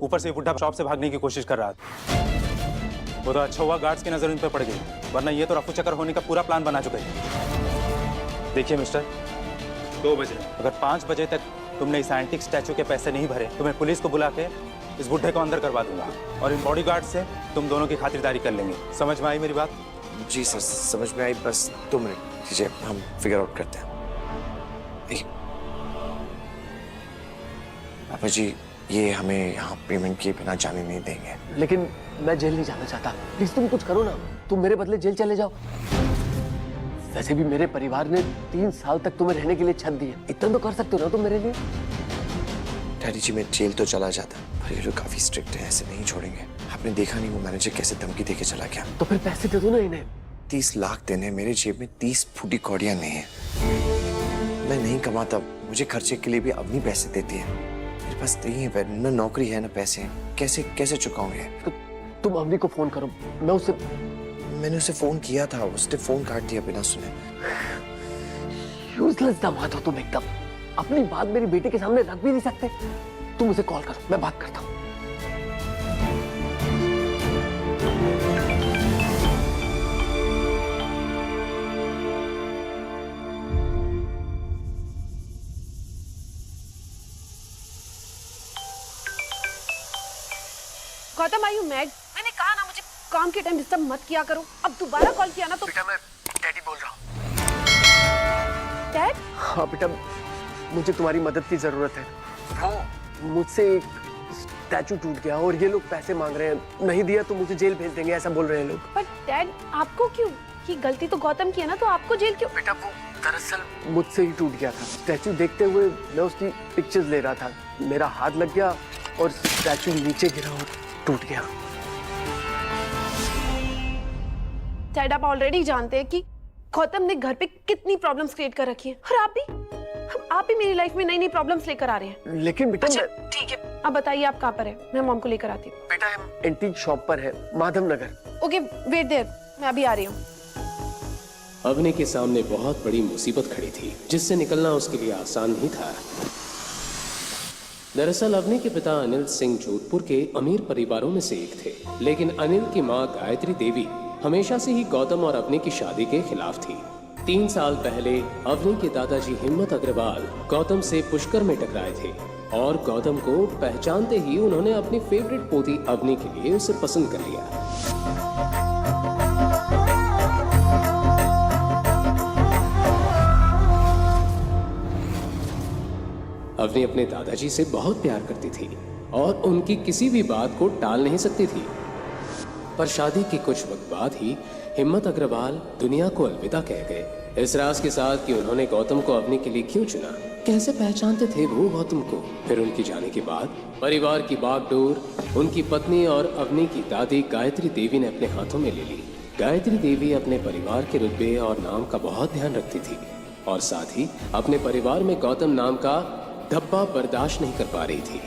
ऊपर से बुढ़ा शॉप से भागने की कोशिश कर रहा था। वो तो अच्छा हुआ गार्ड्स की नजर इन पर पड़ गई, वरना ये तो रफू चक्कर होने का पूरा प्लान बना चुके थे। देखिए मिस्टर, 2 बजे अगर 5 बजे तक तुमने इस एंटीक स्टैचू के पैसे नहीं भरे तो मैं पुलिस को बुला के इस बुढ़े को अंदर करवा दूंगा और इन बॉडीगार्ड से तुम दोनों की खातिरदारी कर लेंगे। समझ में आई मेरी बात? जी सर, समझ में आई, बस 2 मिनट दीजिए, हम फिगर आउट करते हैं। पापा जी, ये हमें यहाँ पेमेंट किए बिना जाने नहीं देंगे। लेकिन मैं जेल नहीं जाना चाहता, प्लीज तुम कुछ करो ना, तुम मेरे बदले जेल चले जाओ। वैसे भी मेरे परिवार ने 3 साल तक तुम्हें रहने के लिए छत दी है, इतना तो कर सकते हो ना तुम मेरे लिए। डैडी जी, मैं जेल तो चला जाता, पर ये लोग काफी स्ट्रिक्ट है, ऐसे नहीं छोड़ेंगे। आपने देखा नहीं वो मैनेजर कैसे धमकी देके चला गया। तो फिर पैसे दे दो ना इन्हें। 30 लाख देने, मेरे जेब में 30 फूटी कौड़ियां नहीं है। मैं नहीं कमाता, मुझे खर्चे के लिए भी अवनी पैसे देती है। मेरे पास नहीं है, न नौकरी है न पैसे हैं, कैसे चुकाऊंगे? तो तुम अवनी को फोन करो, मैंने उसे फोन किया था, उसने फोन काट दिया बिना सुने। यूजलेस दामाद हो तुम एकदम, अपनी बात मेरी बेटी के सामने रख भी नहीं सकते। तुम उसे कॉल करो, मैं बात करता हूँ। Gautam, are you mad? मैंने कहा ना मुझे काम के टाइम डिस्टर्ब मत किया करो। अब दोबारा कॉल किया ना तो बेटा, मैं डैडी बोल रहा हूँ। डैड? हाँ बेटा, मुझे तुम्हारी मदद की जरूरत है। वो मुझसे एक स्टैचू टूट गया और ये लोग पैसे मांग रहे हैं, नहीं दिया तो मुझे जेल भेज देंगे, ऐसा बोल रहे हैं लोग। पर डैड, आपको क्यों? ये गलती तो गौतम की है ना, तो आपको जेल क्यों? बेटा, वो दरअसल मुझसे ही टूट गया था। स्टैचू देखते हुए मैं उसकी पिक्चर्स ले रहा था, मेरा हाथ लग गया और स्टैचू नीचे गिरा और टूट गया। डैड, आप ऑलरेडी जानते हैं कि गौतम ने घर पे कितनी प्रॉब्लम्स क्रिएट कर रखी हैं, और आप भी मेरी लाइफ में नई नई प्रॉब्लम्स लेकर आ रहे हैं। लेकिन बेटा, ठीक है, अब बताइए आप कहाँ पर है, मैं मॉम को लेकर आती हूँ। बेटा, हम एंटीक शॉप पर है, Madhav Nagar. Okay, wait there, मैं अभी आ रही हूँ। अवनी के सामने बहुत बड़ी मुसीबत खड़ी थी, जिससे निकलना उसके लिए आसान नहीं था। दरअसल अवनी के पिता अनिल सिंह जोधपुर के अमीर परिवारों में से एक थे, लेकिन अनिल की मां गायत्री देवी हमेशा से ही गौतम और अवनी की शादी के खिलाफ थी। 3 साल पहले अवनी के दादाजी हिम्मत अग्रवाल गौतम से पुष्कर में टकराए थे और गौतम को पहचानते ही उन्होंने अपनी फेवरेट पोती अवनी के लिए उसे पसंद कर लिया। अवनी अपने दादाजी से बहुत प्यार करती थी और उनकी किसी भी बात को टाल नहीं सकती थी। पर शादी के कुछ वक्त बाद ही हिम्मत अग्रवाल दुनिया को अलविदा कह गए, इस राज के साथ कि उन्होंने गौतम को अवनी के लिए क्यों चुना, कैसे पहचानते थे वो गौतम को। फिर उनके जाने के बाद परिवार की बागडोर उनकी पत्नी और अवनी की दादी गायत्री देवी ने अपने हाथों में ले ली। गायत्री देवी अपने परिवार के रुतबे और नाम का बहुत ध्यान रखती थी और साथ ही अपने परिवार में गौतम नाम का धब्बा बर्दाश्त नहीं कर पा रही थी।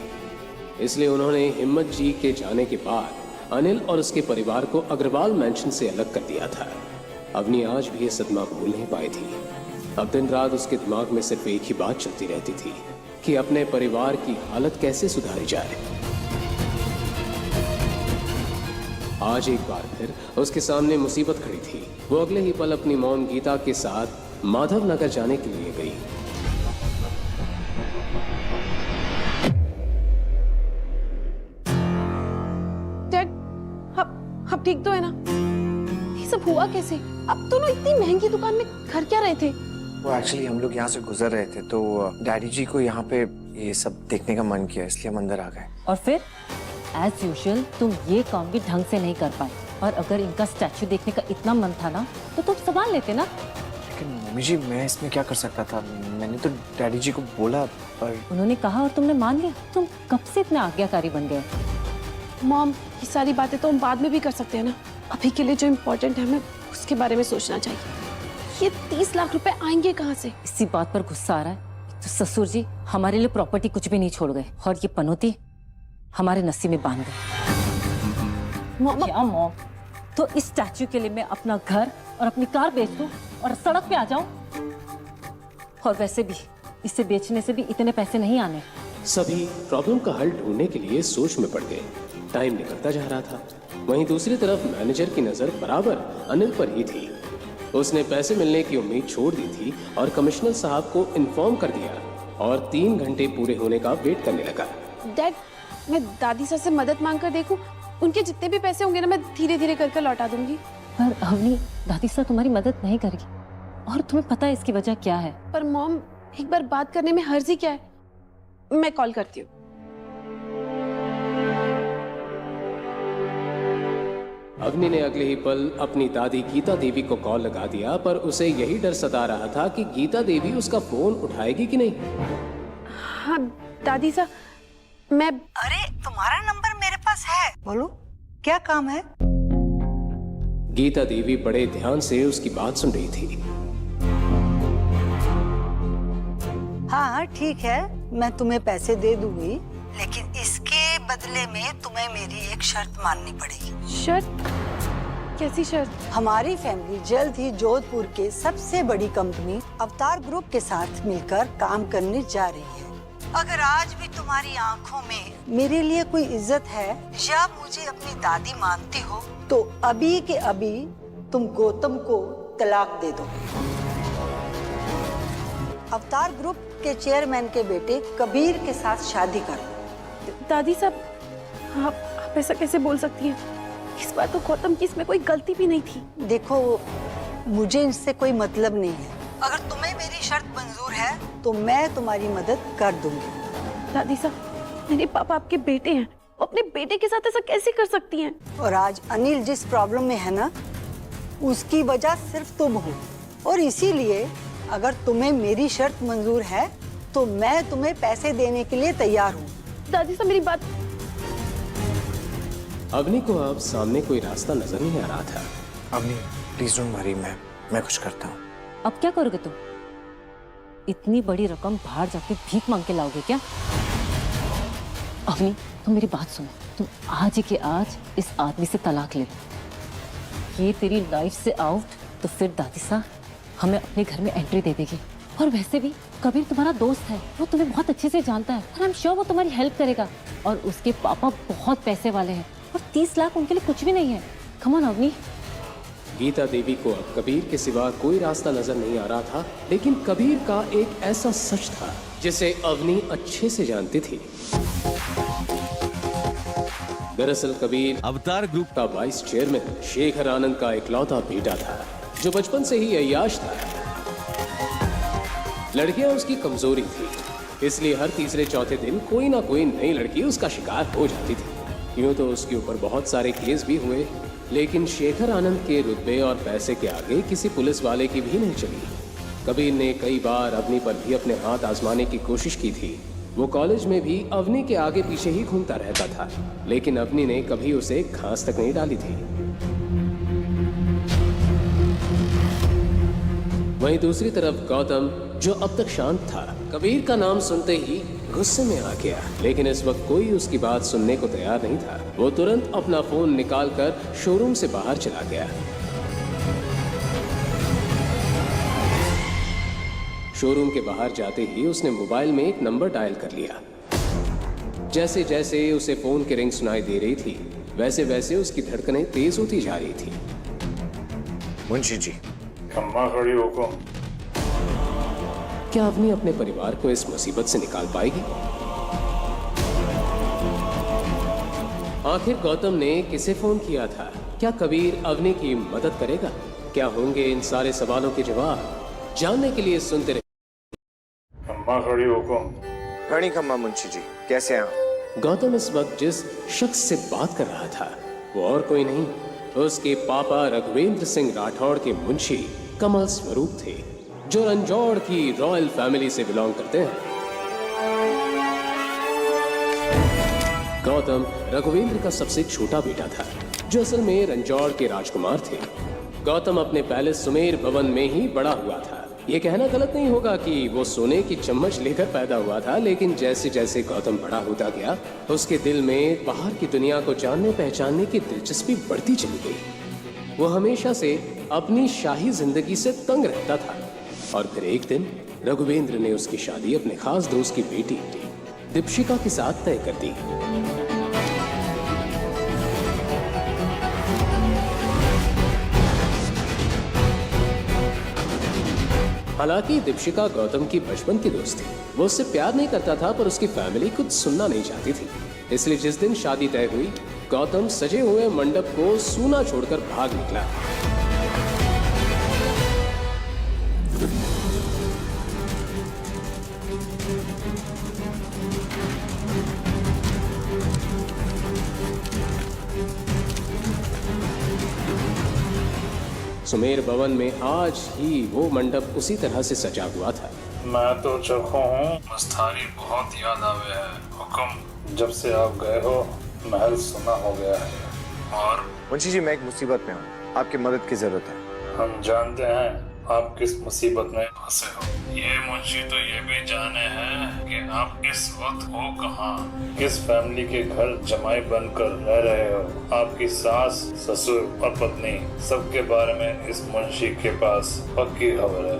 इसलिए उन्होंने हिम्मत जी के जाने के बाद अनिल और उसके परिवार को अग्रवाल मैंशन से अलग कर दिया था। अवनी आज भी ये सदमा भूल नहीं पाई थी। अब दिन रात उसके दिमाग में सिर्फ एक ही बात चलती रहती थी कि अपने परिवार की हालत कैसे सुधारी जाए। आज एक बार फिर उसके सामने मुसीबत खड़ी थी। वो अगले ही पल अपनी मॉम गीता के साथ माधव नगर जाने के लिए गई। अब ठीक तो है ना? ये सब हुआ कैसे? अब दोनों इतनी महंगी दुकान में घर क्या रहे थे? वो एक्चुअली हम लोग यहाँ से गुजर रहे थे तो डैडी जी को यहाँ पे ये सब देखने का मन किया, इसलिए हम अंदर आ गए। और फिर एज यूजुअल तुम ये काम भी ढंग से नहीं कर पाए, और अगर इनका स्टैचू देखने का इतना मन था ना तो तुम संभाल लेते ना। लेकिन मम्मी जी, मैं इसमें क्या कर सकता था? मैंने तो डैडी जी को बोला, पर उन्होंने कहा और तुमने मान लिया। तुम कब से इतने आज्ञाकारी बन गए? मॉम, ये सारी बातें तो हम बाद में भी कर सकते हैं ना। अभी के लिए जो इम्पोर्टेंट है हमें उसके बारे में सोचना चाहिए। ये 30 लाख रुपए आएंगे कहाँ से? इसी बात पर गुस्सा आ रहा है तो ससुर जी हमारे लिए प्रॉपर्टी कुछ भी नहीं छोड़ गए, और ये पनौती हमारे नसीब में बांध गए। क्या मॉम? तो इस स्टैचू के लिए मैं अपना घर और अपनी कार बेच दूं और सड़क पे आ जाऊं? और वैसे भी इसे बेचने से भी इतने पैसे नहीं आने। सभी प्रॉब्लम का हल ढूंढने के लिए सोच में पड़ गए। टाइम निकलता जा रहा था। वहीं दूसरी तरफ मैनेजर की नजर बराबर अनिल पर ही थी। उसने पैसे मिलने की उम्मीद छोड़ दी थी और कमिश्नर साहब को इन्फॉर्म कर दिया और 3 घंटे पूरे होने का वेट करने लगा। डैड, मैं दादी सर से मदद मांग कर देखूं? उनके जितने भी पैसे होंगे ना, मैं धीरे धीरे कर लौटा दूंगी। पर अवनी, दादी सर तुम्हारी मदद नहीं करेगी और तुम्हें पता है इसकी वजह क्या है। पर मॉम, एक बार बात करने में हर्ज ही क्या है? मैं कॉल करती हूँ। अवनी ने अगले ही पल अपनी दादी गीता देवी को कॉल लगा दिया, पर उसे यही डर सता रहा था कि गीता देवी उसका फोन उठाएगी कि नहीं। हाँ दादी साहब, मैं अरे तुम्हारा नंबर मेरे पास है, बोलो क्या काम है? गीता देवी बड़े ध्यान से उसकी बात सुन रही थी। हाँ ठीक है, मैं तुम्हें पैसे दे दूंगी, लेकिन इसके बदले में तुम्हें मेरी एक शर्त माननी पड़ेगी। शर्त? कैसी शर्त? हमारी फैमिली जल्द ही जोधपुर के सबसे बड़ी कंपनी अवतार ग्रुप के साथ मिलकर काम करने जा रही है। अगर आज भी तुम्हारी आंखों में मेरे लिए कोई इज्जत है या मुझे अपनी दादी मानती हो, तो अभी के अभी तुम गौतम को तलाक दे दो। अवतार ग्रुप के चेयरमैन के बेटे कबीर के साथ शादी करो। दादी साहब, आप ऐसा कैसे बोल सकती हैं? इस बार तो गौतम की इसमें कोई गलती भी नहीं थी। देखो, मुझे इससे कोई मतलब नहीं है। अगर तुम्हें मेरी शर्त मंजूर है तो मैं तुम्हारी मदद कर दूंगी। दादी साहब, मेरे पापा आपके बेटे हैं, वो अपने बेटे के साथ ऐसा कैसे कर सकती हैं? और आज अनिल जिस प्रॉब्लम में है ना, उसकी वजह सिर्फ तुम हो, और इसीलिए अगर तुम्हें मेरी शर्त मंजूर है तो मैं तुम्हें पैसे देने के लिए तैयार हूँ। दादी साहब, मेरी बात। अवनी को अब सामने कोई रास्ता नजर नहीं आ रहा था। अवनी प्लीज डोंट वरी, मैं कुछ करता हूँ। अब क्या करोगे तुम? इतनी बड़ी रकम बाहर जाके भीख मांग के लाओगे क्या? अवनी, तुम मेरी बात सुनो। तुम आज ही के आज इस आदमी से तलाक ले लो। ये तेरी लाइफ से आउट, तो फिर दादी साहब हमें अपने घर में एंट्री दे देगी। और वैसे भी कबीर तुम्हारा दोस्त है, वो तुम्हें बहुत अच्छे से जानता है और आई एम श्योर वो तुम्हारी हेल्प करेगा। और उसके पापा बहुत पैसे वाले हैं और 30 लाख उनके लिए कुछ भी नहीं है। Come on Avni. गीता देवी को अब कबीर के सिवा कोई रास्ता नजर नहीं आ रहा था, लेकिन कबीर का एक ऐसा सच था जिसे अवनी अच्छे से जानती थी। दरअसल कबीर अवतार ग्रुप का वाइस चेयरमैन शेखर आनंद का इकलौता बेटा था, जो बचपन से ही अय्याश था। लड़कियां उसकी कमजोरी थी, इसलिए हर तीसरे चौथे दिन कोई ना कोई नई लड़की उसका शिकार हो जाती थी। यूं तो उसके ऊपर बहुत सारे केस भी हुए, लेकिन शेखर आनंद के रुतबे और पैसे के आगे किसी पुलिस वाले की भी नहीं चली। कबीर ने कई बार अवनी पर भी अपने हाथ आजमाने की कोशिश की थी। वो कॉलेज में भी अवनी के आगे पीछे ही घूमता रहता था, लेकिन अवनी ने कभी उसे घास तक नहीं डाली थी। वहीं दूसरी तरफ गौतम, जो अब तक शांत था, कबीर का नाम सुनते ही गुस्से में आ गया। लेकिन इस वक्त कोई उसकी बात सुनने को तैयार नहीं था। वो तुरंत अपना फोन निकालकर शोरूम से बाहर चला गया। शोरूम के बाहर जाते ही उसने मोबाइल में एक नंबर डायल कर लिया। जैसे जैसे उसे फोन की रिंग सुनाई दे रही थी, वैसे वैसे उसकी धड़कनें तेज होती जा रही थी। मुंशी जी, अम्मा खड़ी होको। क्या अवनी अपने परिवार को इस मुसीबत से निकाल पाएगी? आखिर गौतम ने किसे फोन किया था? क्या कबीर अवनी की मदद करेगा? क्या होंगे इन सारे सवालों के जवाब? जानने के लिए सुनते रहिए। अम्मा खड़ी होको। रानी खम्मा मुंशी जी, कैसे हैं आप? गौतम इस वक्त जिस शख्स से बात कर रहा था वो और कोई नहीं, उसके पापा रघुवेंद्र सिंह राठौड़ के मुंशी कमल स्वरूप थे, जो रंजौड़ की रॉयल फैमिली से बिलोंग करते हैं। गौतम रघुवेंद्र का सबसे छोटा बेटा था, जो असल में रंजौड़ के राजकुमार थे। गौतम अपने पैलेस सुमेर भवन में ही बड़ा हुआ था। ये कहना गलत नहीं होगा कि वो सोने की चम्मच लेकर पैदा हुआ था, लेकिन जैसे जैसे गौतम बड़ा होता गया, उसके दिल में बाहर की दुनिया को जानने पहचानने की दिलचस्पी बढ़ती चली गई। वो हमेशा से अपनी शाही जिंदगी से तंग रहता था। और फिर एक दिन रघुवेंद्र ने उसकी शादी अपने खास दोस्त की बेटी दीपशिका के साथ तय कर दी। हालांकि दीपशिका गौतम की बचपन की दोस्त थी। वो उससे प्यार नहीं करता था, पर उसकी फैमिली कुछ सुनना नहीं चाहती थी। इसलिए जिस दिन शादी तय हुई, गौतम सजे हुए मंडप को सूना छोड़कर भाग निकला। सुमेर भवन में आज ही वो मंडप उसी तरह से सजा हुआ था। मैं तो चौंका हूँ, मस्तारी बहुत याद आवे है। हुक्म, जब से आप गए हो महल सुना हो गया है। और मुंशी जी, मैं एक मुसीबत में हूँ, आपकी मदद की जरूरत है। हम जानते हैं आप किस मुसीबत में फंसे हो। ये मुंशी तो ये भी जाने हैं कि आप इस वक्त हो कहाँ, किस फैमिली के घर जमाई बनकर रह रहे हो। आपकी सास, ससुर और पत्नी सबके बारे में इस मुंशी के पास पक्की खबर है।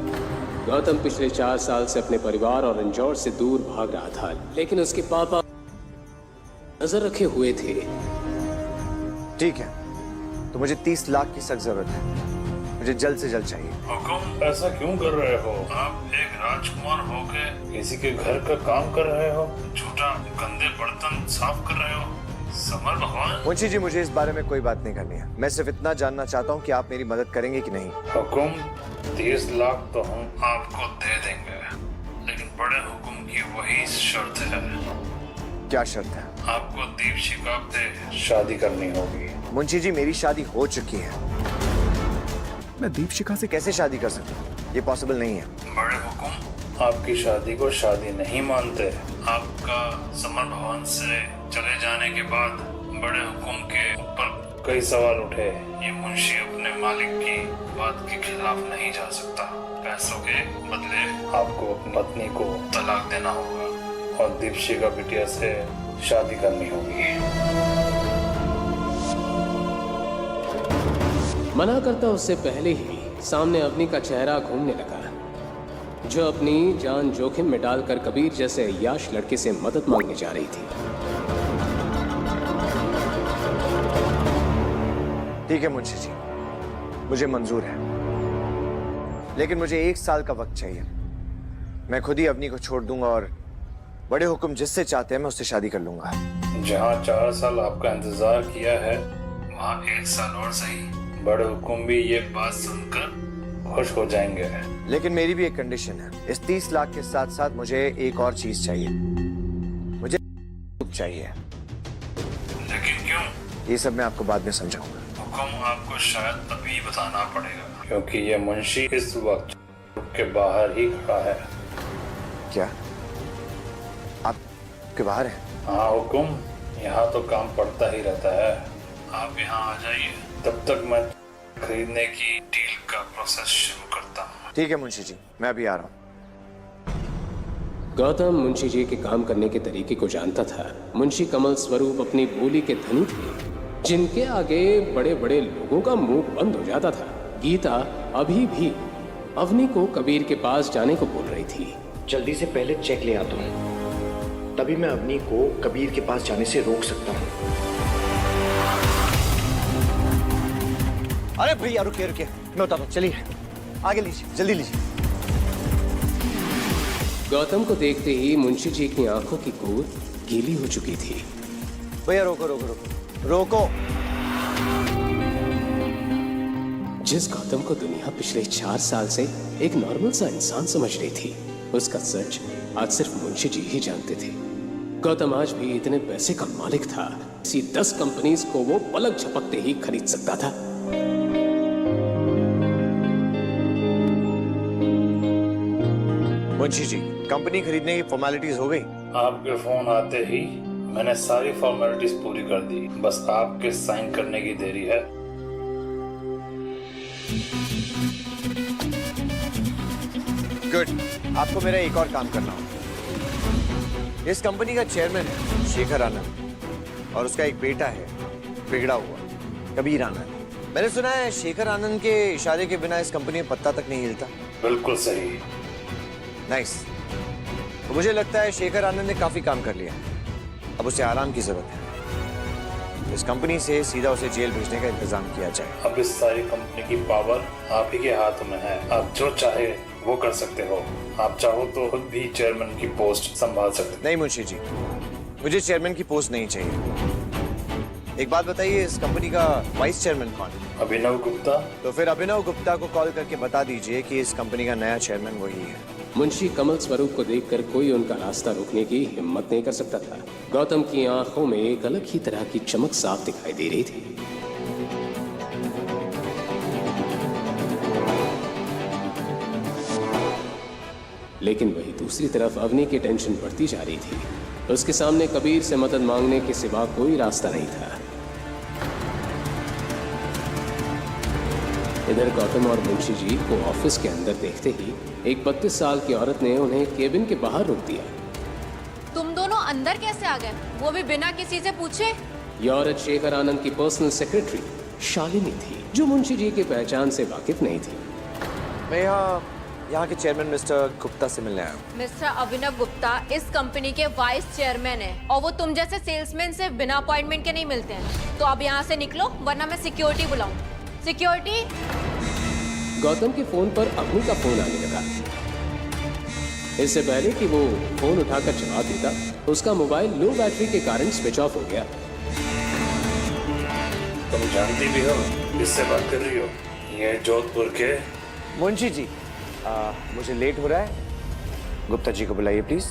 गौतम पिछले 4 साल से अपने परिवार और इंजौर से दूर भाग रहा था, लेकिन उसके पापा नजर रखे हुए थे। ठीक है, तो मुझे 30 लाख की सख्त जरूरत है। मुझे जल्द से जल्द चाहिए। हुकुम, ऐसा क्यों कर रहे हो? आप एक राजकुमार होके किसी के घर का काम कर रहे हो, झूठा गंदे बर्तन साफ कर रहे हो। समर भगवान। मुंशी जी, मुझे इस बारे में कोई बात नहीं करनी है। मैं सिर्फ इतना जानना चाहता हूँ कि आप मेरी मदद करेंगे कि नहीं। हुकुम, 30 लाख तो हम आपको दे देंगे, लेकिन बड़े हुकुम की वही शर्त है। क्या शर्त है? आपको दीपशिका से शादी करनी होगी। मुंशी जी, मेरी शादी हो चुकी है। मैं दीपशिका से कैसे शादी कर सकता हूँ? ये पॉसिबल नहीं है। बड़े हुकुम, आपकी शादी को शादी नहीं मानते। आपका समर भवन से चले जाने के बाद बड़े हुकुम के ऊपर कई सवाल उठे। ये मुंशी अपने मालिक की बात के खिलाफ नहीं जा सकता। पैसों के बदले आपको अपनी पत्नी को तलाक देना होगा और दीपशिका बिटिया से शादी करनी होगी। मना करता उससे पहले ही सामने अवनी का चेहरा घूमने लगा, जो अपनी जान जोखिम में डालकर कबीर जैसे अय्याश लड़के से मदद मांगने जा रही थी। ठीक है मुंशी जी, मुझे मंजूर है, लेकिन मुझे 1 साल का वक्त चाहिए। मैं खुद ही अवनी को छोड़ दूंगा और बड़े हुक्म जिससे चाहते हैं मैं उससे शादी कर लूंगा। जहाँ 4 साल आपका इंतजार किया है, वहाँ 1 साल और सही। बड़े हुकुम भी ये बात सुनकर खुश हो जाएंगे। लेकिन मेरी भी एक कंडीशन है। इस 30 लाख के साथ साथ मुझे एक और चीज चाहिए। मुझे चाहिए। लेकिन क्यों? ये सब मैं आपको बाद में समझाऊंगा। हुकुम आपको शायद तभी बताना पड़ेगा, क्योंकि ये मुंशी इस वक्त के बाहर ही खड़ा है। क्या आप के बाहर हैं? हाँ हुकुम, यहाँ तो काम पड़ता ही रहता है। आप यहाँ आ जाइए, तब तक मैं खरीदने की डील का प्रोसेस शुरू करता हूँ। ठीक है मुंशी जी, मैं अभी आ रहा हूँ। गौतम मुंशी जी के काम करने के तरीके को जानता था। मुंशी कमल स्वरूप अपनी बोली के धनी थे, जिनके आगे बड़े बड़े लोगों का मुंह बंद हो जाता था। गीता अभी भी अवनी को कबीर के पास जाने को बोल रही थी। जल्दी से पहले चेक ले आता हूँ, तभी मैं अवनी को कबीर के पास जाने से रोक सकता हूँ। अरे भैया रुकिए रुकिए, मैं उतारता हूँ। चलिए आगे लीजिए, जल्दी लीजिए। गौतम को देखते ही मुंशी जी की आंखों की गोद गीली हो चुकी थी। भैया रोको रोको रोको रोको। जिस गौतम को दुनिया पिछले 4 साल से एक नॉर्मल सा इंसान समझ रही थी, उसका सच आज सिर्फ मुंशी जी ही जानते थे। गौतम आज भी इतने पैसे का मालिक था, इसी 10 कंपनीज को वो पलक झपकते ही खरीद सकता था। मुंशी जी, कंपनी खरीदने की फॉर्मेलिटीज हो गई? आपके फोन आते ही मैंने सारी फॉर्मेलिटीज पूरी कर दी, बस आपके साइन करने की देरी है। गुड, आपको मेरा एक और काम करना होगा। इस कंपनी का चेयरमैन है शेखर आनंद और उसका एक बेटा है बिगड़ा हुआ कबीर आनंद। मैंने सुना है शेखर आनंद के इशारे के बिना इस कंपनी में पत्ता तक नहीं हिलता। बिल्कुल सही। नाइस। तो मुझे लगता है शेखर आनंद ने काफी काम कर लिया, अब उसे आराम की जरूरत है। इस कंपनी से सीधा उसे जेल भेजने का इंतजाम किया जाए। अब इस सारी कंपनी की पावर आप ही के हाथ में है। आप जो चाहे वो कर सकते हो। आप चाहो तो खुद भी चेयरमैन की पोस्ट संभाल सकते हो। नहीं मुंशी जी, मुझे चेयरमैन की पोस्ट नहीं चाहिए। एक बात बताइए, इस कंपनी का वाइस चेयरमैन कौन है? अभिनव गुप्ता। तो फिर अभिनव गुप्ता को कॉल करके बता दीजिए कि इस कंपनी का नया चेयरमैन वही है। मुंशी कमल स्वरूप को देखकर कोई उनका रास्ता रोकने की हिम्मत नहीं कर सकता था। गौतम की आंखों में एक अलग ही तरह की चमक साफ दिखाई दे रही थी। लेकिन वही दूसरी तरफ अवनी की टेंशन बढ़ती जा रही थी। उसके सामने कबीर से मदद मांगने के सिवा कोई रास्ता नहीं था। इधर गौतम और मुंशी जी को ऑफिस के अंदर देखते ही एक 32 साल की औरत ने उन्हें केबिन के बाहर रोक दिया। तुम दोनों अंदर कैसे आ गए, वो भी बिना किसी से पूछे? यह औरत शेखर आनंद की पर्सनल सेक्रेटरी शालिनी थी, जो मुंशी जी की पहचान से वाकिफ नहीं थी। मैं यहाँ के चेयरमैन मिस्टर गुप्ता से मिलने आया हूँ। मिस्टर अभिनव गुप्ता इस कंपनी के वाइस चेयरमैन हैं और वो तुम जैसे सेल्समैन से बिना अपॉइंटमेंट के नहीं मिलते हैं। तो अब यहाँ से निकलो वरना मैं सिक्योरिटी बुलाऊं। सिक्योरिटी। गौतम के फोन पर अवनी का फोन आने लगा। इससे पहले कि वो फोन उठाकर जवाब देता, उसका मोबाइल लो बैटरी के कारण स्विच ऑफ हो गया। तुम जानती भी हो किससे बात कर रही हो? ये जोधपुर के मुंशी जी, मुझे लेट हो रहा है, गुप्ता जी को बुलाइए प्लीज।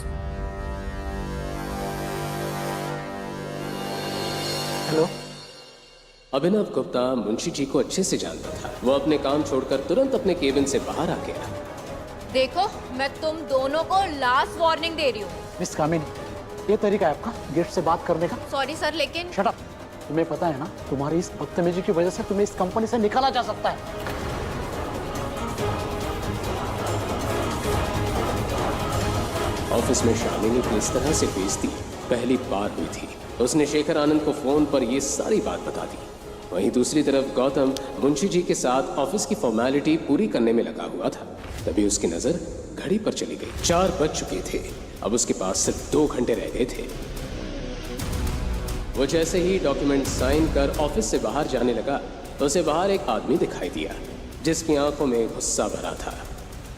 हेलो। अभिनव गुप्ता मुंशी जी को अच्छे से जानता था। वो अपने काम छोड़कर तुरंत अपने केबिन से बाहर आ गया। देखो, मैं तुम दोनों को लास्ट वार्निंग दे रही हूँ। मिस कामिनी, ये तरीका है आपका गेस्ट से बात करने का? सॉरी सर, लेकिन शट अप। तुम्हें पता है ना, तुम्हारी इस बदतमीजी की वजह से तुम्हें इस कंपनी से निकाला जा सकता है। ऑफिस में शालिनी की इस तरह से बेइज्जती पहली बार हुई थी। उसने शेखर आनंद को फोन पर ये सारी बात बता दी। वहीं दूसरी तरफ गौतम मुंशी जी के साथ ऑफिस की फॉर्मेलिटी पूरी करने में लगा हुआ था। तभी उसकी नजर घड़ी पर चली गई। 4 बज चुके थे। अब उसके पास सिर्फ 2 घंटे रह गए थे। वो जैसे ही डॉक्यूमेंट साइन कर ऑफिस से बाहर जाने लगा तो उसे बाहर एक आदमी दिखाई दिया, जिसकी आंखों में गुस्सा भरा था।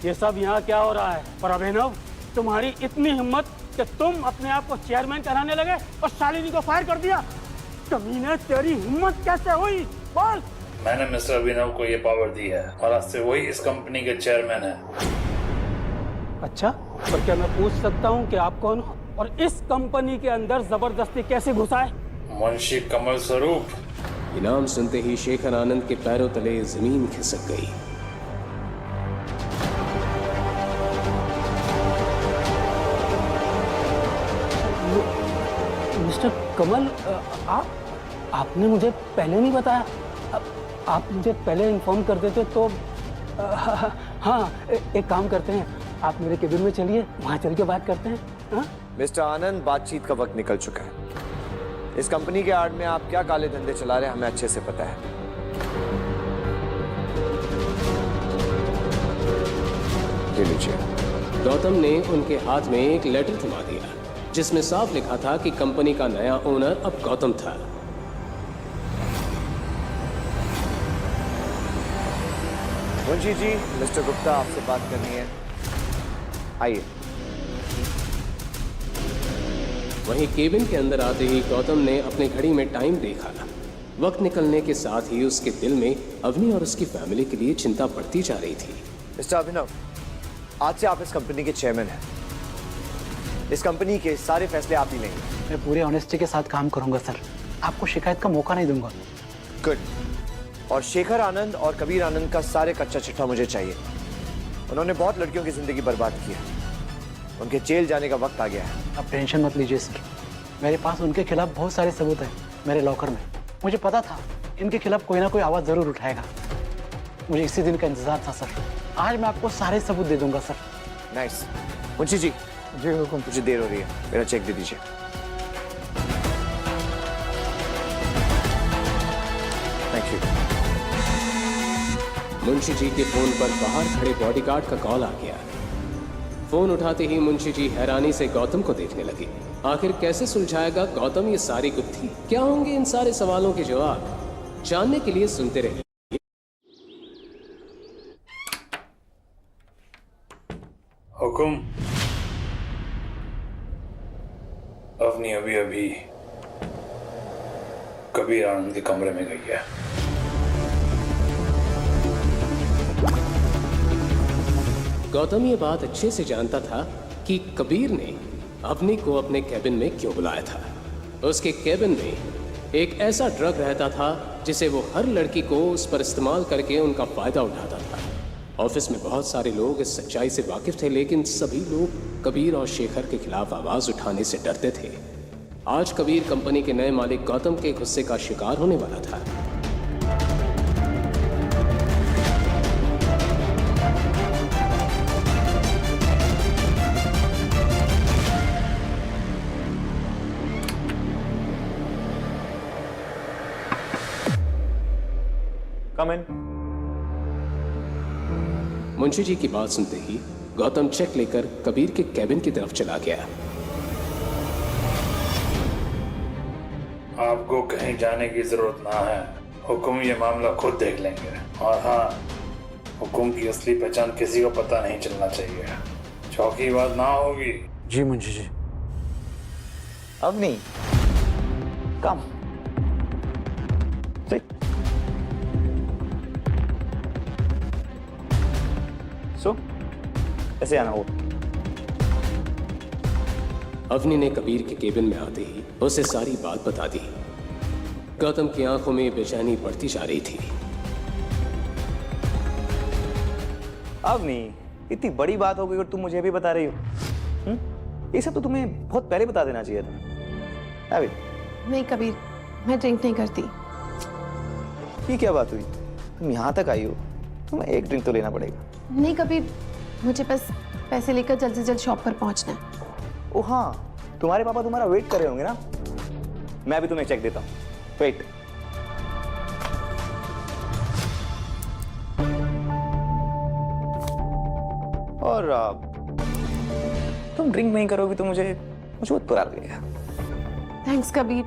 ये सब यहाँ क्या हो रहा है? पर अभिनव, तुम्हारी इतनी हिम्मत कि तुम अपने आप को चेयरमैन कराने लगे और शालिनी को फायर कर दिया। कमीने, तेरी हिम्मत कैसे हुई? बोल। मैंने मिस्टर अभिनव को ये पावर दी है और आज से वही इस कंपनी के चेयरमैन है। अच्छा, पर क्या मैं पूछ सकता हूँ कि आप कौन हो और इस कंपनी के अंदर जबरदस्ती कैसे घुसा है? मुंशी कमल स्वरूप। इनाम सुनते ही शेखर आनंद के पैरों तले जमीन खिसक गई। मिस्टर कमल, आपने मुझे पहले नहीं बताया। आप मुझे पहले इन्फॉर्म कर देते तो। हाँ, एक काम करते हैं, आप मेरे केबिन में चलिए, वहाँ चल के बात करते हैं। हाँ? मिस्टर आनंद, बातचीत का वक्त निकल चुका है। इस कंपनी के आड़ में आप क्या काले धंधे चला रहे हैं हमें अच्छे से पता है। ले लीजिए। गौतम ने उनके हाथ में एक लेटर थमा दिया, जिसमें साफ लिखा था कि कंपनी का नया ओनर अब गौतम था। मुंशी जी, मिस्टर गुप्ता आपसे बात करनी है, आइए। वहीं केबिन के अंदर आते ही गौतम ने अपने घड़ी में टाइम देखा। वक्त निकलने के साथ ही उसके दिल में अवनी और उसकी फैमिली के लिए चिंता बढ़ती जा रही थी। मिस्टर अभिनव, आज से आप इस कंपनी के चेयरमैन हैं। इस कंपनी के सारे फैसले आप ही लेंगे। मैं पूरे ऑनेस्टी के साथ काम करूंगा सर, आपको शिकायत का मौका नहीं दूंगा। गुड। और शेखर आनंद और कबीर आनंद का सारे कच्चा चिट्ठा मुझे चाहिए। उन्होंने बहुत लड़कियों की जिंदगी बर्बाद की है। उनके जेल जाने का वक्त आ गया है। आप टेंशन मत लीजिए सर, मेरे पास उनके खिलाफ बहुत सारे सबूत हैं मेरे लॉकर में। मुझे पता था इनके खिलाफ कोई ना कोई आवाज़ ज़रूर उठाएगा। मुझे इसी दिन का इंतजार था सर। आज मैं आपको सारे सबूत दे दूंगा सर। नाइस। मुंशी जी। जी हुकुम। मुझे देर हो रही है, मेरा चेक दे दीजिए। Thank you. मुंशी जी के फोन पर बाहर खड़े बॉडीगार्ड का कॉल आ गया। फोन उठाते ही मुंशी जी हैरानी से गौतम को देखने लगे। आखिर कैसे सुलझाएगा गौतम ये सारी गुत्थी? क्या होंगे इन सारे सवालों के जवाब? जानने के लिए सुनते रहिए। हुकुम। अवनी अभी अभी कबीर आनंद के कमरे में गई है। गौतम ये बात अच्छे से जानता था कि कबीर ने अवनी को अपने कैबिन में क्यों बुलाया था। उसके कैबिन में एक ऐसा ड्रग रहता था जिसे वो हर लड़की को उस पर इस्तेमाल करके उनका फायदा उठाता था। ऑफिस में बहुत सारे लोग इस सच्चाई से वाकिफ थे, लेकिन सभी लोग कबीर और शेखर के खिलाफ आवाज उठाने से डरते थे। आज कबीर कंपनी के नए मालिक गौतम के गुस्से का शिकार होने वाला था। Come in. मुंशी जी की बात सुनते ही गौतम चेक लेकर कबीर के कैबिन की तरफ चला गया। आपको कहीं जाने की जरूरत ना है। हुकुम ये मामला खुद देख लेंगे। और हाँ, हुकुम की असली पहचान किसी को पता नहीं चलना चाहिए। चौकी बात ना होगी। जी मुंशी जी। अवनी, कम। सो ऐसे आना हो। अवनी ने कबीर के केबिन में आते ही उसे सारी बात बता दी। गौतम की आंखों में बेचैनी बढ़ती जा रही थी। अवनी, इतनी बड़ी बात हो गई और तुम मुझे भी बता रही हो? ये सब तो तुम्हें बहुत पहले बता देना चाहिए था। अभी नहीं कबीर, मैं ड्रिंक नहीं करती। ये क्या बात हुई? तुम यहाँ तक आई हो, तुम्हें एक ड्रिंक तो लेना पड़ेगा। नहीं कबीर, मुझे बस पैसे लेकर जल्द से जल्द शॉप पर पहुंचना है। ओ हाँ, तुम्हारे पापा तुम्हारा वेट कर रहे होंगे ना? मैं अभी तुम्हें चेक देता हूँ। वेट। और तुम ड्रिंक नहीं करोगी तो मुझे बहुत बुरा लगेगा। थैंक्स कबीर,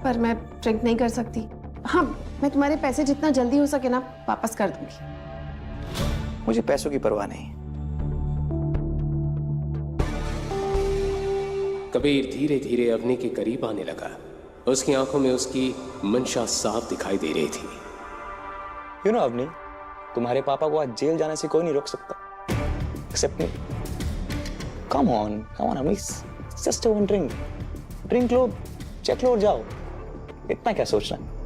पर मैं ड्रिंक नहीं कर सकती। हाँ, मैं तुम्हारे पैसे जितना जल्दी हो सके ना वापस कर दूंगी। मुझे पैसों की परवाह नहीं। कबीर धीरे धीरे अवनी के करीब आने लगा। उसकी आंखों में उसकी मंशा साफ दिखाई दे रही थी। यू नो अवनी, तुम्हारे पापा को आज जेल जाने से कोई नहीं रोक सकता, except me. Come on Avni, just one drink. Drink लो, चेक लो और जाओ। इतना क्या सोचना है?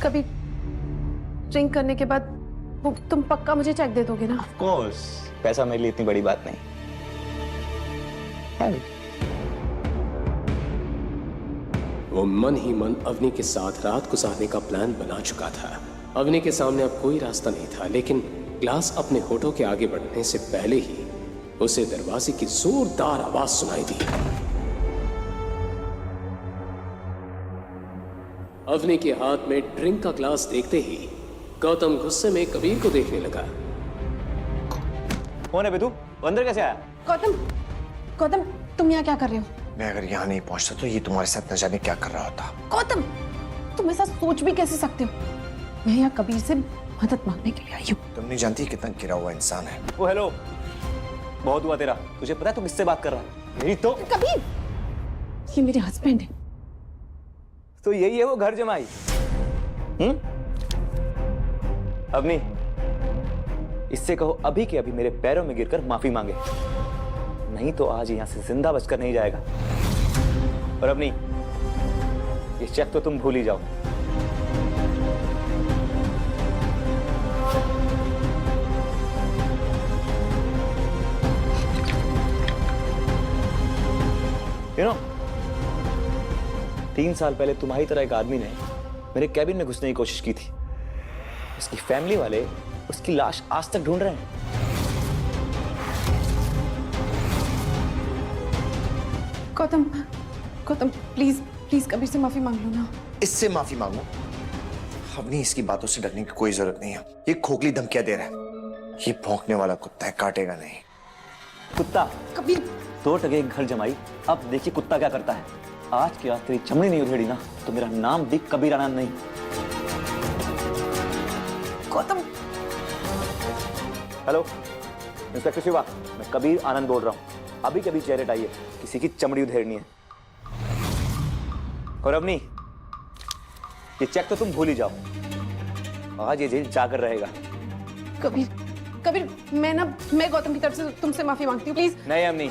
कभी ड्रिंक करने के बाद वो तुम पक्का मुझे चेक दे दोगे ना? ऑफ कोर्स, पैसा मेरे लिए इतनी बड़ी बात नहीं है। वो मन ही मन अवनी के साथ रात गुजारने का प्लान बना चुका था। अवनी के सामने अब कोई रास्ता नहीं था, लेकिन ग्लास अपने होठों के आगे बढ़ने से पहले ही उसे दरवाजे की जोरदार आवाज सुनाई दी। अवनी के हाथ में ड्रिंक का ग्लास देखते ही गौतम गुस्से में कबीर को देखने लगा। कौन है बे तू? अंदर कैसे आया? गौतम, तुम यहाँ क्या कर रहे हो? मैं अगर यहाँ नहीं पहुंचता तो ये तुम्हारे साथ न जाने क्या कर रहा होता। गौतम, तुम ऐसा सोच भी कैसे सकते हो? मैं यहाँ कबीर से मदद मांगने के लिए आई हूँ। तुम नहीं जानती कितना गिरा हुआ इंसान है। ओ हेलो, बहुत हुआ तेरा। तुझे पता है तू किससे बात कर रहा है? मेरी तो कबीर, ये मेरे हस्बैंड है। तो यही है वो घर जमाई। अवनी, इससे कहो अभी के अभी मेरे पैरों में गिरकर माफी मांगे, नहीं तो आज यहां से जिंदा बचकर नहीं जाएगा। और अवनी, ये चेक तो तुम भूल ही जाओ। You know, 3 साल पहले तुम्हारी तरह एक आदमी ने मेरे कैबिन में घुसने की कोशिश की थी। उसकी फैमिली वाले उसकी लाश आज तक ढूंढ रहे हैं। गौतम, प्लीज प्लीज कबीर से माफी मांग लो ना। इससे माफी मांगो? अवनी, इसकी बातों से डरने की कोई जरूरत नहीं है। ये खोखली धमकियां दे रहा है। ये भौंकने वाला कुत्ता है, काटेगा नहीं। कुत्ता कबीर, 2 टके एक घर जमाई, अब देखिए कुत्ता क्या करता है। आज की आज तेरी चमड़ी नहीं उधेड़ी ना तो मेरा नाम भी कबीर आनंद नहीं। गौतम। हेलो इंस्पेक्टर शिवा, मैं कबीर आनंद बोल रहा हूँ। अभी कभी चेहरे हटाइए, किसी की चमड़ी उधेड़नी है। और अवनी, ये चेक तो तुम भूल ही जाओ, आज ये जेल जाकर रहेगा। कबीर, कबीर, मैं गौतम की तरफ से तुमसे माफी मांगती हूँ, प्लीज। नहीं अवनी,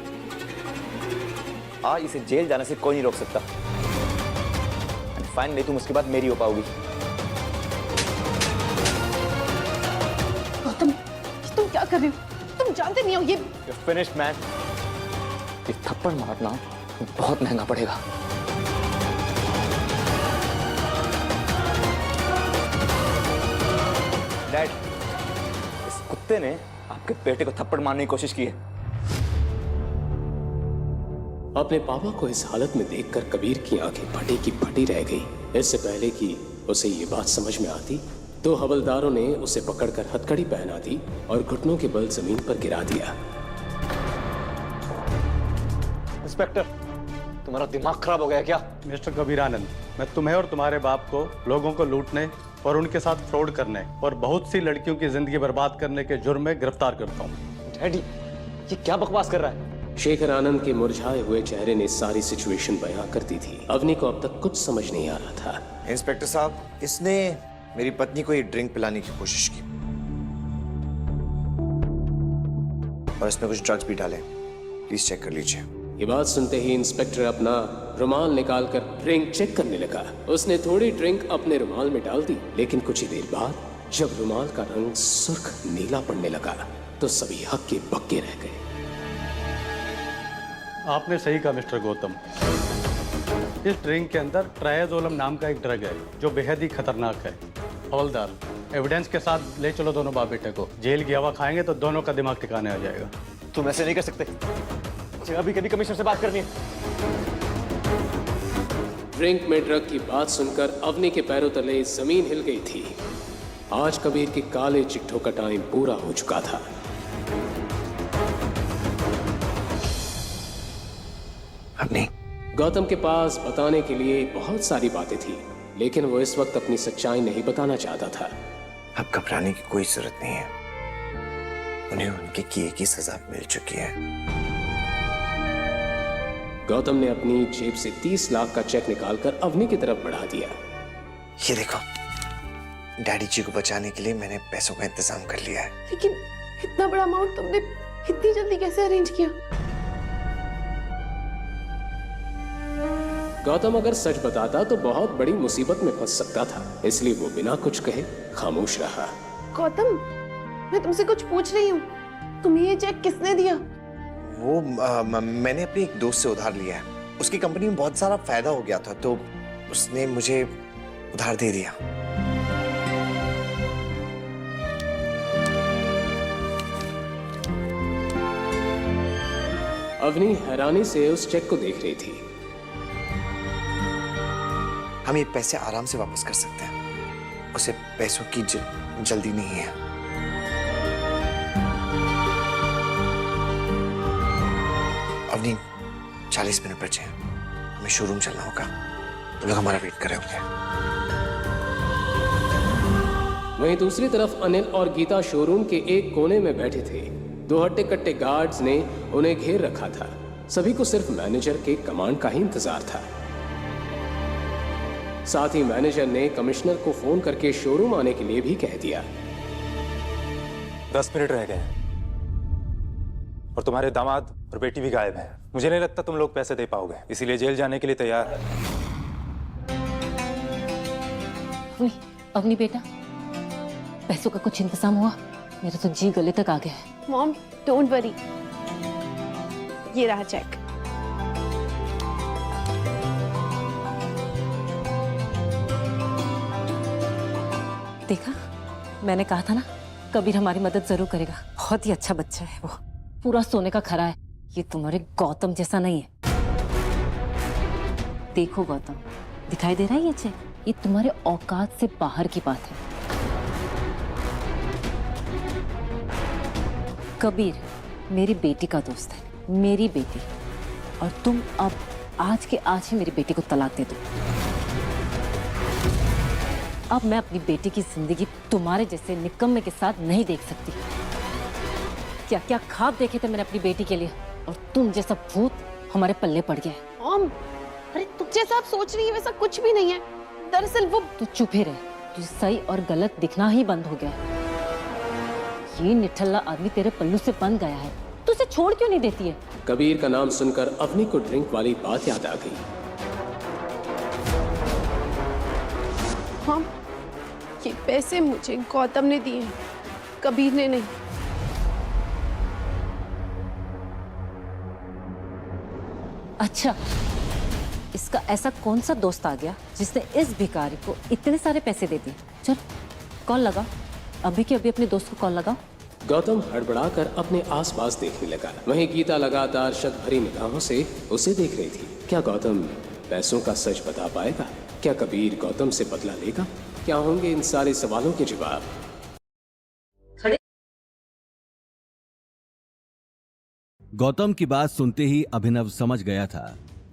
आज इसे जेल जाने से कोई नहीं रोक सकता। फाइन नहीं, तुम उसके बाद मेरी हो पाओगी। गौतम, तुम क्या कर रहे हो? तुम जानते नहीं हो ये फिनिश्ड मैन। ये थप्पड़ मारना बहुत महंगा पड़ेगा। डैड, इस कुत्ते ने आपके बेटे को थप्पड़ मारने की कोशिश की है। अपने पापा को इस हालत में देखकर कबीर की आंखें फटी की फटी रह गई। इससे पहले कि उसे ये बात समझ में आती, 2 हवलदारों ने उसे पकड़कर हथकड़ी पहना दी और घुटनों के बल जमीन पर गिरा दिया। इंस्पेक्टर, तुम्हारा दिमाग खराब हो गया क्या? मिस्टर कबीर आनंद, मैं तुम्हें और तुम्हारे बाप को लोगों को लूटने और उनके साथ फ्रॉड करने और बहुत सी लड़कियों की जिंदगी बर्बाद करने के जुर्म में गिरफ्तार करता हूँ। डैडी, ये क्या बकवास कर रहा है? शेखर आनंद के मुरझाए हुए चेहरे ने सारी सिचुएशन बयां कर दी थी। अवनी को अब तक कुछ समझ नहीं आ रहा था। इंस्पेक्टर साहब, इसने मेरी पत्नी को ये ड्रिंक पिलाने की कोशिश की और इसमें कुछ ड्रग्स भी डाले। प्लीज चेक कर लीजिए। ये बात सुनते ही इंस्पेक्टर अपना रुमाल निकालकर ड्रिंक चेक करने लगा। उसने थोड़ी ड्रिंक अपने रुमाल में डाल दी, लेकिन कुछ ही देर बाद जब रुमाल का रंग सुर्ख नीला पड़ने लगा तो सभी हक्के बक्के रह गए। आपने सही कहा मिस्टर गौतम, इस ड्रिंक के अंदर ट्रायाजोलम नाम का एक ड्रग है जो बेहद ही खतरनाक है। हवलदार, एविडेंस के साथ ले चलो दोनों बाप बेटे को। जेल की हवा खाएंगे तो दोनों का दिमाग ठिकाने आ जाएगा। तुम ऐसे नहीं कर सकते, मुझे अभी कभी कमिश्नर से बात करनी है। ड्रिंक में ड्रग की बात सुनकर अवनी के पैरों तले जमीन हिल गई थी। आज कबीर के काले चिट्ठों का टाइम पूरा हो चुका था। अवनी, गौतम के पास बताने के लिए बहुत सारी बातें थी, लेकिन वो इस वक्त अपनी सच्चाई नहीं बताना चाहता था। अब घबराने की कोई जरूरत नहीं है। उन्हें उनके किए की सजा मिल चुकी है। गौतम ने अपनी जेब से 30 लाख का चेक निकालकर अवनी की तरफ बढ़ा दिया। ये देखो, डैडी जी को बचाने के लिए मैंने पैसों का इंतजाम कर लिया है। लेकिन इतना बड़ा अमाउंट तुमने इतनी जल्दी कैसे अरेंज किया? गौतम अगर सच बताता तो बहुत बड़ी मुसीबत में फंस सकता था, इसलिए वो बिना कुछ कहे खामोश रहा। गौतम, मैं तुमसे कुछ पूछ रही हूँ, तुम्हें ये चेक किसने दिया? वो मैंने अपने एक दोस्त से उधार लिया है। उसकी कंपनी में बहुत सारा फायदा हो गया था तो उसने मुझे उधार दे दिया। अवनी हैरानी से उस चेक को देख रही थी। हम ये पैसे आराम से वापस कर सकते हैं। उसे पैसों की जल्दी नहीं है। अवनी, 40 मिनट बचे हैं, हमें शोरूम चलना होगा। तुम लोग हमारा वेट कर रहे होंगे। वहीं दूसरी तरफ अनिल और गीता शोरूम के एक कोने में बैठे थे। 2 हट्टे कट्टे गार्ड्स ने उन्हें घेर रखा था। सभी को सिर्फ मैनेजर के कमांड का ही इंतजार था। साथ ही मैनेजर ने कमिश्नर को फोन करके शोरूम आने के लिए भी कह दिया। 10 मिनट रह गए और तुम्हारे दामाद और बेटी भी गायब हैं। मुझे नहीं लगता तुम लोग पैसे दे पाओगे, इसीलिए जेल जाने के लिए तैयार है। अवनी बेटा, पैसों का कुछ इंतजाम हुआ? मेरा तो जी गले तक आ गया है। मॉम, डोंट वरी, ये रहा चेक। देखा, मैंने कहा था ना, कबीर हमारी मदद जरूर करेगा। बहुत ही अच्छा बच्चा है वो, पूरा सोने का खरा है। ये तुम्हारे गौतम जैसा नहीं है। देखो गौतम, दिखाई दे रहा है ये चेक? ये तुम्हारे औकात से बाहर की बात है। कबीर मेरी बेटी का दोस्त है, मेरी बेटी, और तुम अब आज के आज ही मेरी बेटी को तलाक दे दो। अब मैं अपनी बेटी की जिंदगी तुम्हारे जैसे निकम्मे के साथ नहीं देख सकती। क्या क्या ख्वाब देखे थे मैंने अपनी बेटी के लिए, और तुम जैसा भूत हमारे पल्ले पड़ गया है। मॉम, अरे तुम जैसा आप सोच रही है वैसा कुछ भी नहीं है। दरअसल वो तू चुप ही रहे, तुझे सही और गलत दिखना ही बंद हो गया है। ये निठल्ला आदमी तेरे पल्लू से बंध गया है, तू उसे छोड़ क्यों नहीं देती है? कबीर का नाम सुनकर अवनी को ड्रिंक वाली बात याद आ गई। मॉम, ये पैसे मुझे गौतम ने दिए हैं, कबीर ने नहीं। अच्छा, इसका ऐसा कौन सा दोस्त आ गया जिसने इस भिखारी को इतने सारे पैसे दे दिए? चल कॉल लगा, अभी के अभी अपने दोस्त को कॉल लगा। गौतम हड़बड़ाकर अपने आसपास देखने लगा। वहीं गीता लगातार शक भरी निगाहों से उसे देख रही थी। क्या गौतम पैसों का सच बता पाएगा? क्या कबीर गौतम से बदला लेगा? क्या होंगे इन सारे सवालों के जवाब? गौतम की बात सुनते ही अभिनव समझ गया था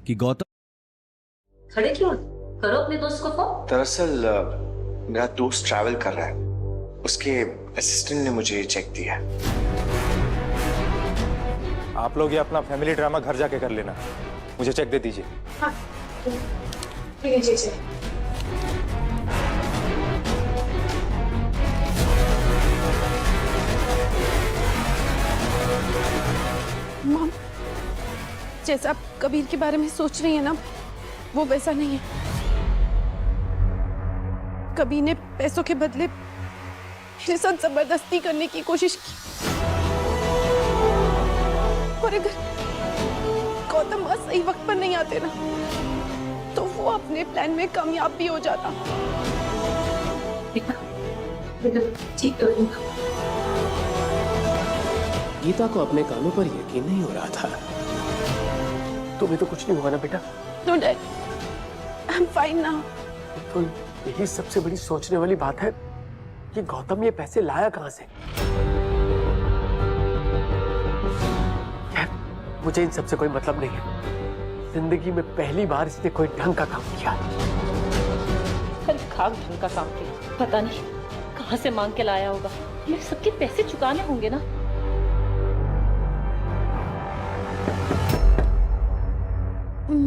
कि गौतम खड़े क्यों? करो अपने दोस्त को फोन। दरअसल मेरा दोस्त ट्रैवल कर रहा है, उसके असिस्टेंट ने मुझे चेक दिया है। आप लोग ये अपना फैमिली ड्रामा घर जाके कर लेना, मुझे चेक दे दीजिए। हाँ, लीजिए। मॉम, जैसा आप कबीर के बारे में सोच रही है ना, वो वैसा नहीं है। कबीर ने पैसों के बदले मेरे साथ जबरदस्ती करने की कोशिश की, और अगर गौतम सही वक्त पर नहीं आते ना, तो वो अपने प्लान में कामयाब भी हो जाता। ठीक है। गीता को अपने कानों पर यकीन नहीं हो रहा था। तुम्हें तो कुछ नहीं हुआ ना बेटा? No dad, I am fine now. तो यही सबसे बड़ी सोचने वाली बात है कि गौतम ये पैसे लाया कहां से? यार, मुझे इन सबसे कोई मतलब नहीं है। जिंदगी में पहली बार इसने कोई ढंग का काम किया। खाक ढंग का काम किया, पता नहीं कहां से मांग के लाया होगा। मेरे सबके पैसे चुकाने होंगे ना।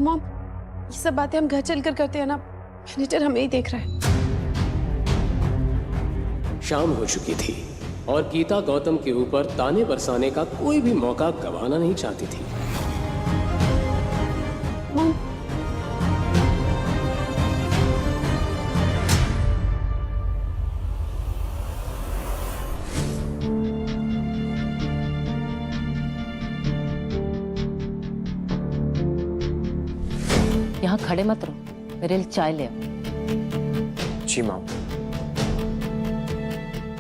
मॉम, ये सब बातें हम घर चलकर करते हैं ना, मैनेजर हमें ही देख रहा है। शाम हो चुकी थी और गीता गौतम के ऊपर ताने बरसाने का कोई भी मौका गंवाना नहीं चाहती थी। मॉम, यहाँ खड़े मत रहो, मेरे लिए चाय ले आओ। जी माँ।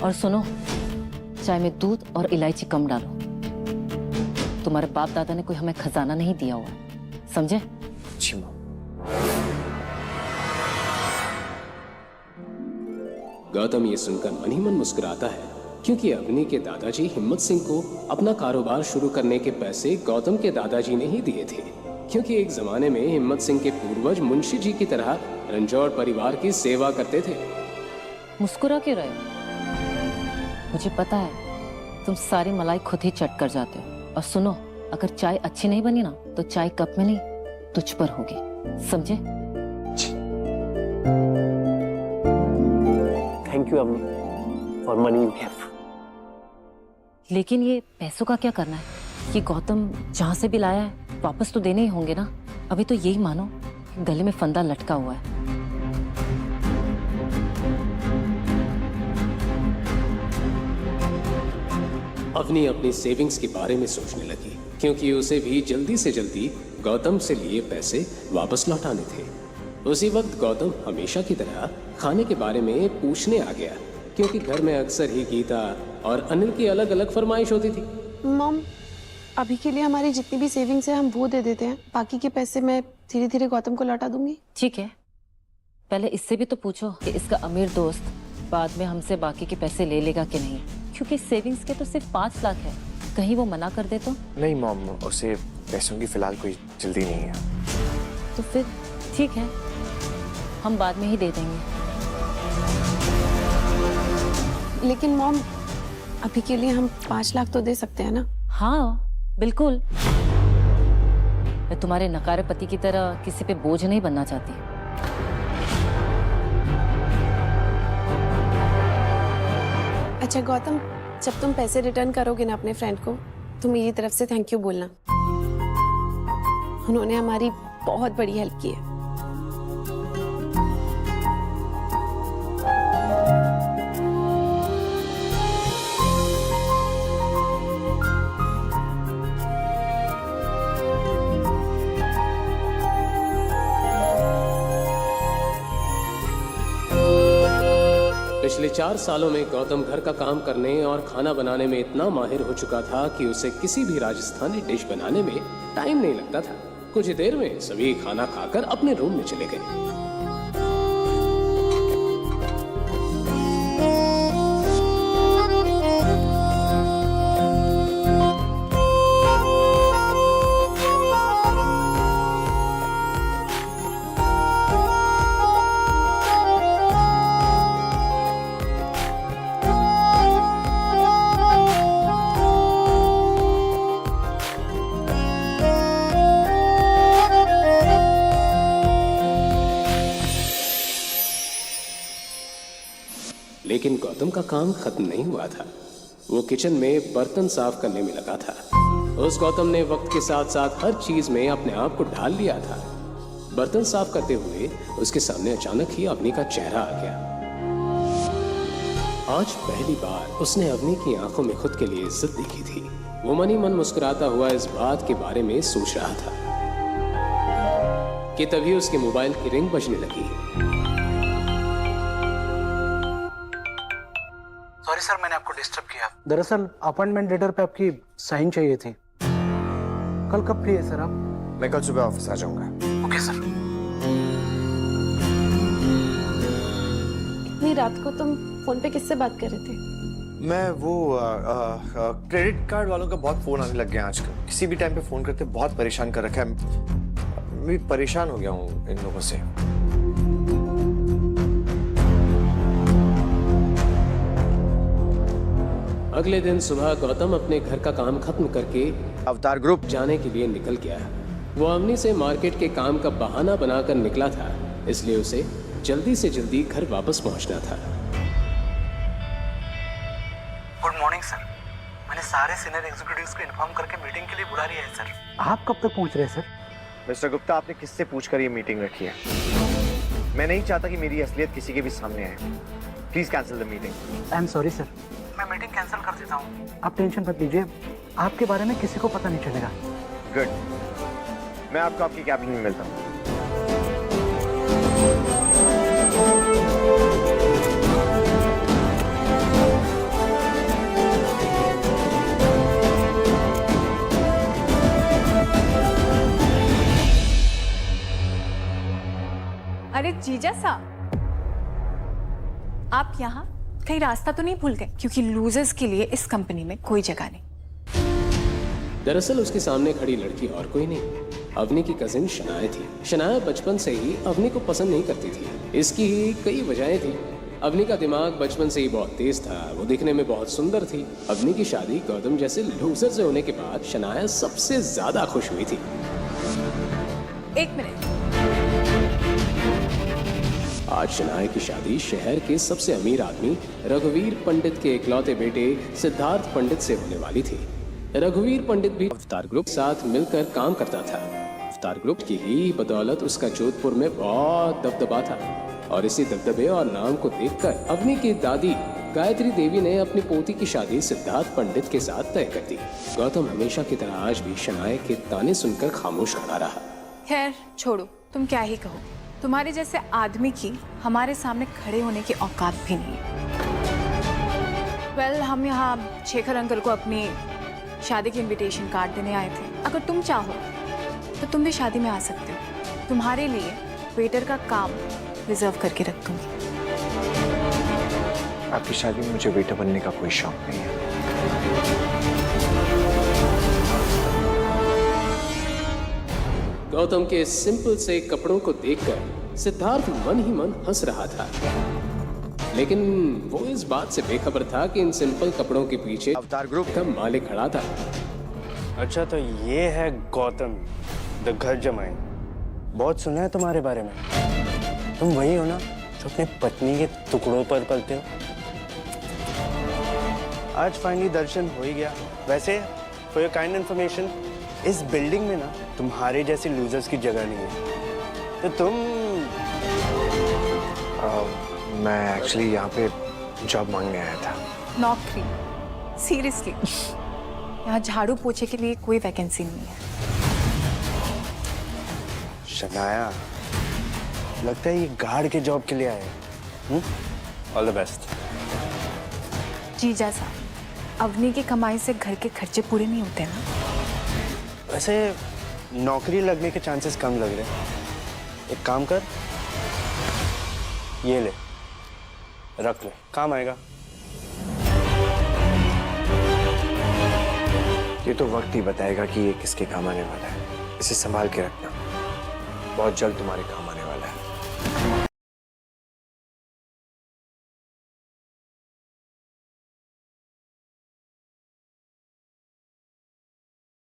और सुनो, चाय में दूध और इलायची कम डालो। तुम्हारे बाप दादा ने कोई हमें खजाना नहीं दिया हुआ, समझे? जी माँ। गौतम ये सुनकर मन ही मन मुस्कुराता है, क्योंकि अवनी के दादाजी हिम्मत सिंह को अपना कारोबार शुरू करने के पैसे गौतम के दादाजी ने ही दिए थे। क्योंकि एक जमाने में हिम्मत सिंह के पूर्वज मुंशी जी की तरह रंजौर परिवार की सेवा करते थे। मुस्कुरा क्यों रहे हो? मुझे पता है तुम सारी मलाई खुद ही चट कर जाते हो। और सुनो, अगर चाय अच्छी नहीं बनी ना, तो चाय कप में नहीं तुझ पर होगी, समझे? थैंक यू अम्मी फॉर मनी यू गिव। लेकिन ये पैसों का क्या करना है? ये गौतम जहां से भी लाया है वापस तो देने ही होंगे ना। अभी तो यही मानो कि गले में फंदा लटका हुआ है। अवनी अपनी सेविंग्स के बारे में सोचने लगी, क्योंकि उसे भी जल्दी से जल्दी गौतम से लिए पैसे वापस लौटाने थे। उसी वक्त गौतम हमेशा की तरह खाने के बारे में पूछने आ गया, क्योंकि घर में अक्सर ही गीता और अनिल की अलग अलग फरमाइश होती थी। मॉम, अभी के लिए हमारी जितनी भी सेविंग्स है हम वो दे देते हैं, बाकी के पैसे मैं धीरे धीरे गौतम को लौटा दूंगी। ठीक है, पहले इससे भी तो पूछो कि इसका अमीर दोस्त बाद में हमसे बाकी के पैसे ले लेगा कि नहीं, क्योंकि सेविंग्स के तो सिर्फ 5 लाख है। कहीं वो मना कर दे तो? नहीं मॉम, उसे पैसों की फिलहाल कोई जल्दी नहीं है। तो फिर ठीक है, हम बाद में ही दे देंगे। लेकिन मॉम, अभी के लिए हम 5 लाख तो दे सकते हैं ना? हाँ बिल्कुल। मैं तुम्हारे नकारे पति की तरह किसी पे बोझ नहीं बनना चाहती। अच्छा गौतम, जब तुम पैसे रिटर्न करोगे ना अपने फ्रेंड को, तो मेरी तरफ से थैंक यू बोलना। उन्होंने हमारी बहुत बड़ी हेल्प की है। पिछले 4 सालों में गौतम घर का काम करने और खाना बनाने में इतना माहिर हो चुका था कि उसे किसी भी राजस्थानी डिश बनाने में टाइम नहीं लगता था। कुछ ही देर में सभी खाना खाकर अपने रूम में चले गए। लेकिन गौतम का काम खत्म नहीं हुआ था। वो किचन में बर्तन साफ करने में लगा था। उस गौतम ने वक्त के साथ साथ हर चीज में अपने आप को ढाल लिया था। बर्तन साफ करते हुए उसके सामने अचानक ही अवनी का चेहरा आ गया। आज पहली बार उसने अवनी की आंखों में खुद के लिए इज्जत देखी थी। वो मन ही मन मुस्कुराता हुआ इस बात के बारे में सोच रहा था कि तभी उसके मोबाइल की रिंग बजने लगी। सॉरी सर, मैंने आपको डिस्टर्ब किया। दरअसल अपॉइंटमेंट लेटर पे आपकी साइन चाहिए थी। कल कब फ्री है सर आप? मैं कल सुबह ऑफिस आ जाऊंगा। Okay sir. इतनी रात को तुम फोन पे किससे बात कर रहे थे? मैं वो क्रेडिट कार्ड वालों का बहुत फोन आने लग गया आजकल। किसी भी टाइम पे फोन करते बहुत परेशान कर रखा है। मैं परेशान हो गया हूँ इन लोगों से। अगले दिन सुबह गौतम अपने घर का काम खत्म करके अवतार ग्रुप जाने के लिए निकल गया। वो अवनी से मार्केट के काम का बहाना बनाकर निकला था, इसलिए उसे जल्दी से जल्दी घर वापस पहुंचना था। Good morning sir. मैंने सारे सीनियर एग्जीक्यूटिव्स को इन्फॉर्म करके मीटिंग के लिए बुला लिया है सर। आप कब तक पहुंच रहे हैं सर? मिस्टर गुप्ता, आपने किससे पूछकर ये मीटिंग रखी है? मैं नहीं चाहता कि मेरी असलियत किसी के भी सामने आए। Please cancel the meeting. I am sorry sir, मैं मीटिंग कैंसिल कर देता हूँ। आप टेंशन मत लीजिए, आपके बारे में किसी को पता नहीं चलेगा। गुड, मैं आपको आपकी कैबिन में मिलता हूँ। अरे जीजा साहब, आप यहाँ कहीं रास्ता तो नहीं भूल गए? क्योंकि लूजर्स के लिए इस कंपनी में कोई जगह नहीं। दरअसल उसके सामने खड़ी लड़की और कोई नहीं, अवनी की कजिन शनाया थी। शनाया बचपन से ही अवनी को पसंद नहीं करती थी। इसकी ही कई वजहें थी। अवनी का दिमाग बचपन से ही बहुत तेज था। वो दिखने में बहुत सुंदर थी। अवनी की शादी गौतम जैसे लूजर से होने के बाद शनाया सबसे ज्यादा खुश हुई थी। एक मिनट, आज शनाया की शादी शहर के सबसे अमीर आदमी रघुवीर पंडित के इकलौते बेटे सिद्धार्थ पंडित से होने वाली थी। रघुवीर पंडित भी अवतार ग्रुप साथ मिलकर काम करता था। अवतार ग्रुप की ही बदौलत उसका जोधपुर में बहुत दबदबा था, और इसी दबदबे और नाम को देखकर अवनी की दादी गायत्री देवी ने अपनी पोती की शादी सिद्धार्थ पंडित के साथ तय कर दी। गौतम हमेशा की तरह आज भी शनाया के ताने सुनकर खामोश खड़ा रहा। खैर छोड़ो, तुम क्या ही कहो। तुम्हारे जैसे आदमी की हमारे सामने खड़े होने की औकात भी नहीं है। वेल, हम यहाँ शेखर अंकल को अपनी शादी की इनविटेशन कार्ड देने आए थे। अगर तुम चाहो तो तुम भी शादी में आ सकते हो। तुम्हारे लिए वेटर का काम रिजर्व करके रख दूंगी। आपकी शादी में मुझे वेटर बनने का कोई शौक नहीं है। गौतम के सिंपल से कपड़ों को देखकर सिद्धार्थ मन ही मन हंस रहा था, लेकिन वो इस बात से बेखबर था कि इन सिंपल कपड़ों के पीछे अवतार ग्रुप का मालिक खड़ा था। अच्छा, तो ये है गौतम द घर जमाई। बहुत सुना है तुम्हारे बारे में। तुम वही हो ना जो अपनी पत्नी के टुकड़ों पर पलते हो। आज फाइनली दर्शन हो ही गया। वैसे फॉर योर काइंड इन्फॉर्मेशन, इस बिल्डिंग में ना तुम्हारे जैसे लूजर्स की जगह नहीं है। तो तुम मैं एक्चुअली यहाँ पे जॉब मांगने आया था। नौकरी? सीरियसली? यहाँ झाड़ू पोछे के लिए कोई वैकेंसी नहीं है। शनाया, लगता है ये गार्ड के जॉब के लिए आए। All the best. जीजा साहब, अवनी की कमाई से घर के खर्चे पूरे नहीं होते ना। वैसे नौकरी लगने के चांसेस कम लग रहे हैं। एक काम कर, ये ले, रख ले, काम आएगा। ये तो वक्त ही बताएगा कि ये किसके काम आने वाला है। इसे संभाल के रखना, बहुत जल्द तुम्हारे काम